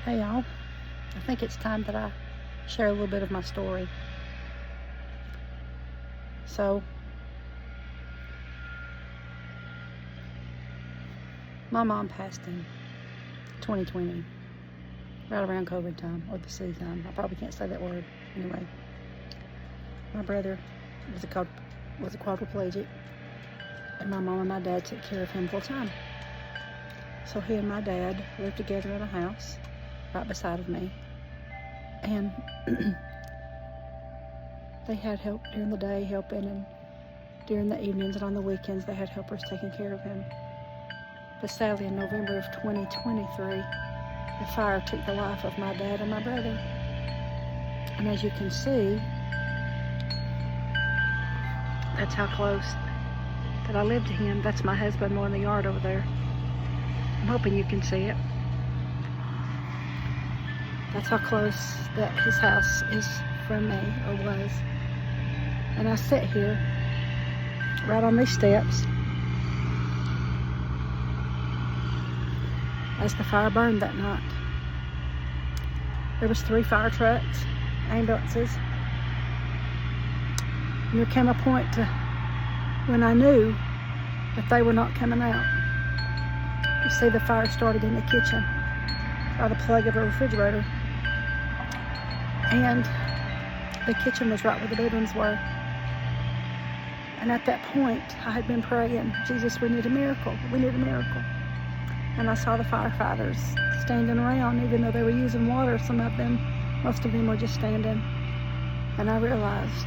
Hey y'all, I think it's time that I share a little bit of my story. So, my mom passed in 2020, right around COVID time, or the C time. I probably can't say that word. Anyway, my brother was a quadriplegic, and my mom and my dad took care of him full time. So he and my dad lived together in a house right beside of me, and they had help during the day helping, and during the evenings and on the weekends they had helpers taking care of him. But sadly, in November of 2023, the fire took the life of my dad and my brother. And as you can see, that's how close that I live to him. That's my husband mowing the yard over there. I'm hoping you can see it. That's how close that his house is from me, or was. And I sit here, right on these steps, as the fire burned that night. There was 3 fire trucks, ambulances. And there came a point when I knew that they were not coming out. You see, the fire started in the kitchen by the plug of a refrigerator. And the kitchen was right where the bedrooms were. And at that point, I had been praying, Jesus, we need a miracle. We need a miracle. And I saw the firefighters standing around, even though they were using water. Most of them were just standing. And I realized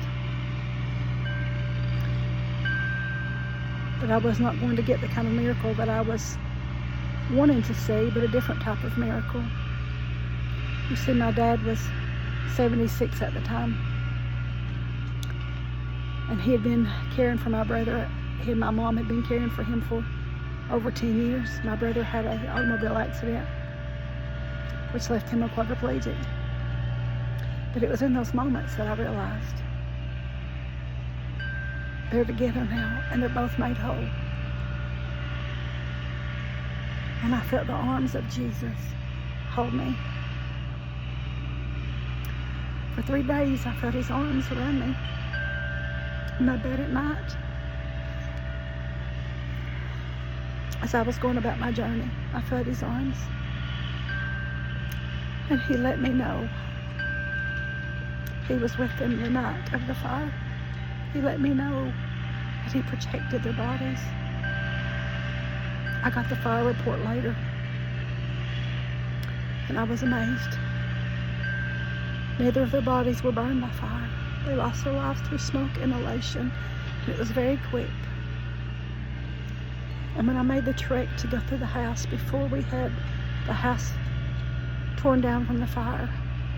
that I was not going to get the kind of miracle that I was wanting to see, but a different type of miracle. You see, my dad was 76 at the time. And he had been caring for my brother. He and my mom had been caring for him for over 10 years. My brother had an automobile accident, which left him a quadriplegic. But it was in those moments that I realized they're together now, and they're both made whole. And I felt the arms of Jesus hold me. For 3 days, I felt his arms around me in my bed at night. As I was going about my journey, I felt his arms. And he let me know he was with them the night of the fire. He let me know that he protected their bodies. I got the fire report later, and I was amazed. Neither of their bodies were burned by fire. They lost their lives through smoke inhalation, and it was very quick. And when I made the trek to go through the house before we had the house torn down from the fire,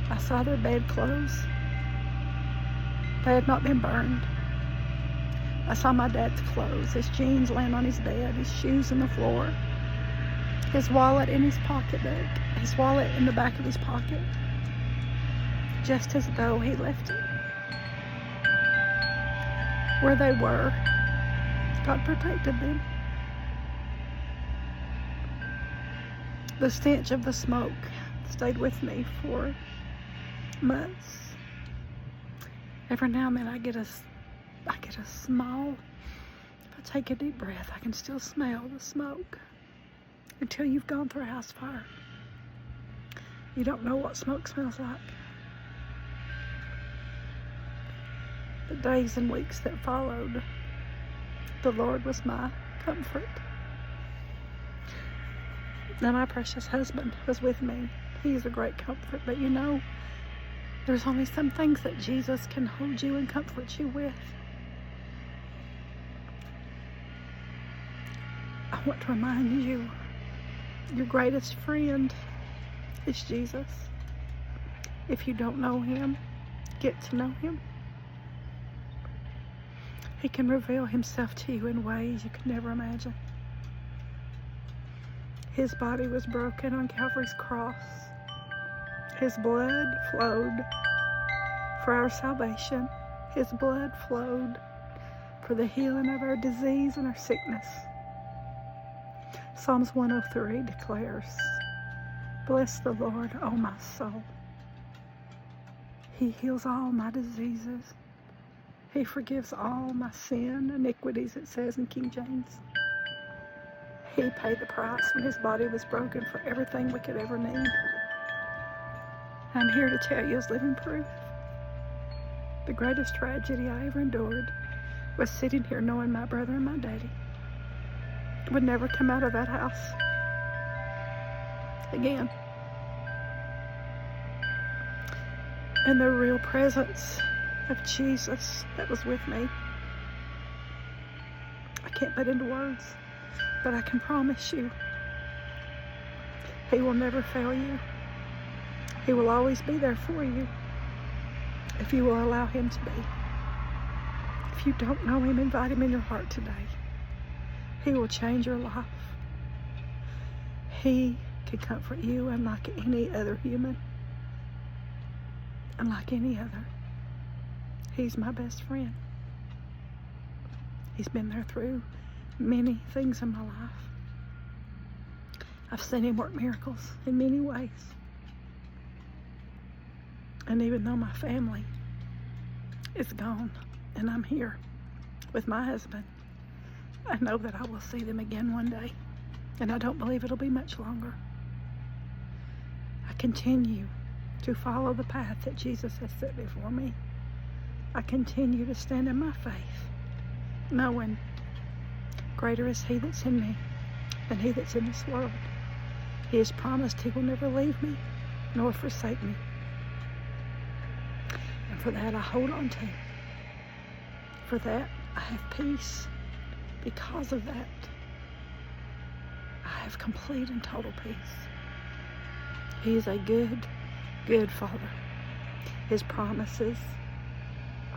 I saw their bedclothes. They had not been burned. I saw my dad's clothes, his jeans laying on his bed, his shoes on the floor, his wallet in his pocketbook, his wallet in the back of his pocket, just as though he left it. Where they were, God protected them. The stench of the smoke stayed with me for months. Every now and then I get a small, if I take a deep breath, I can still smell the smoke. Until you've gone through a house fire, you don't know what smoke smells like. The days and weeks that followed, the Lord was my comfort. And my precious husband was with me. He's a great comfort, but you know, there's only some things that Jesus can hold you and comfort you with. I want to remind you, your greatest friend is Jesus. If you don't know him, get to know him. He can reveal himself to you in ways you could never imagine. His body was broken on Calvary's cross. His blood flowed for our salvation. His blood flowed for the healing of our disease and our sickness. Psalms 103 declares, Bless the Lord, O my soul. He heals all my diseases. He forgives all my sin, iniquities, it says in King James. He paid the price when his body was broken for everything we could ever need. I'm here to tell you as living proof. The greatest tragedy I ever endured was sitting here knowing my brother and my daddy would never come out of that house again. And the real presence of Jesus that was with me, I can't put into words, but I can promise you, he will never fail you. He will always be there for you if you will allow him to be. If you don't know him, invite him in your heart today. He will change your life. He can comfort you unlike any other human, unlike any other. He's my best friend. He's been there through many things in my life. I've seen him work miracles in many ways. And even though my family is gone and I'm here with my husband, I know that I will see them again one day. And I don't believe it'll be much longer. I continue to follow the path that Jesus has set before me. I continue to stand in my faith, knowing greater is he that's in me than he that's in this world. He has promised he will never leave me nor forsake me. And for that I hold on to. For that I have peace. Because of that, I have complete and total peace. He is a good, good Father. His promises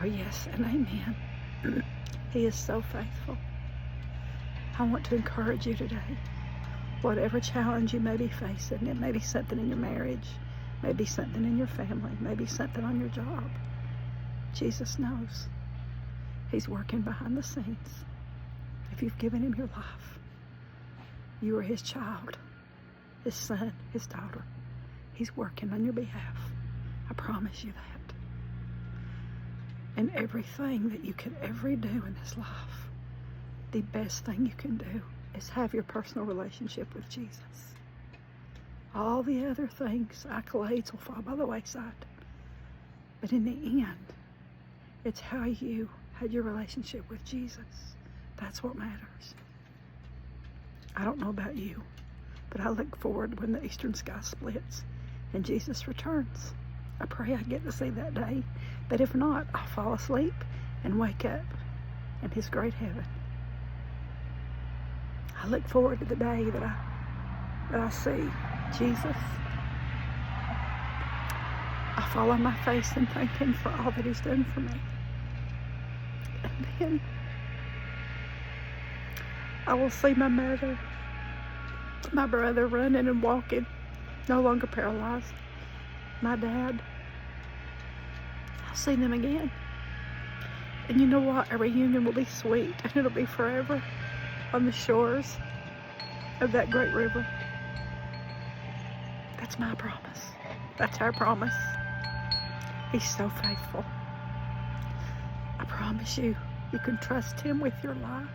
are yes and amen. He is so faithful. I want to encourage you today. Whatever challenge you may be facing, it may be something in your marriage, maybe something in your family, maybe something on your job. Jesus knows. He's working behind the scenes. If you've given him your life, you are his child, his son, his daughter. He's working on your behalf. I promise you that. And everything that you could ever do in this life, the best thing you can do is have your personal relationship with Jesus. All the other things, accolades, will fall by the wayside. But in the end, it's how you had your relationship with Jesus. That's what matters. I don't know about you, but I look forward when the eastern sky splits and Jesus returns. I pray I get to see that day, but if not, I'll fall asleep and wake up in his great heaven. I look forward to the day that I see Jesus. I fall on my face and thank him for all that he's done for me. And then I will see my mother, my brother running and walking, no longer paralyzed. My dad. I'll see them again. And you know what? A reunion will be sweet and it'll be forever on the shores of that great river. That's my promise. That's our promise. He's so faithful. I promise you, you can trust him with your life.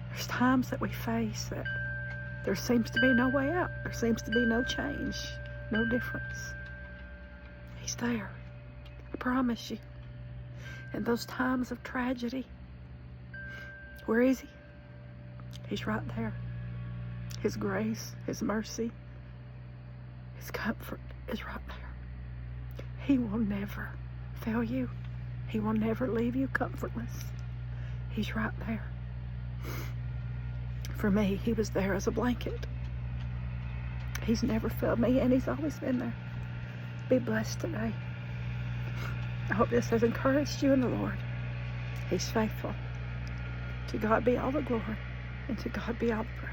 There's times that we face that there seems to be no way out. There seems to be no change, no difference. He's there. I promise you. In those times of tragedy, where is he? He's right there. His grace, his mercy, his comfort is right there. He will never fail you. He will never leave you comfortless. He's right there. For me, he was there as a blanket. He's never failed me, and he's always been there. Be blessed today. I hope this has encouraged you in the Lord. He's faithful. To God be all the glory, and to God be all the praise.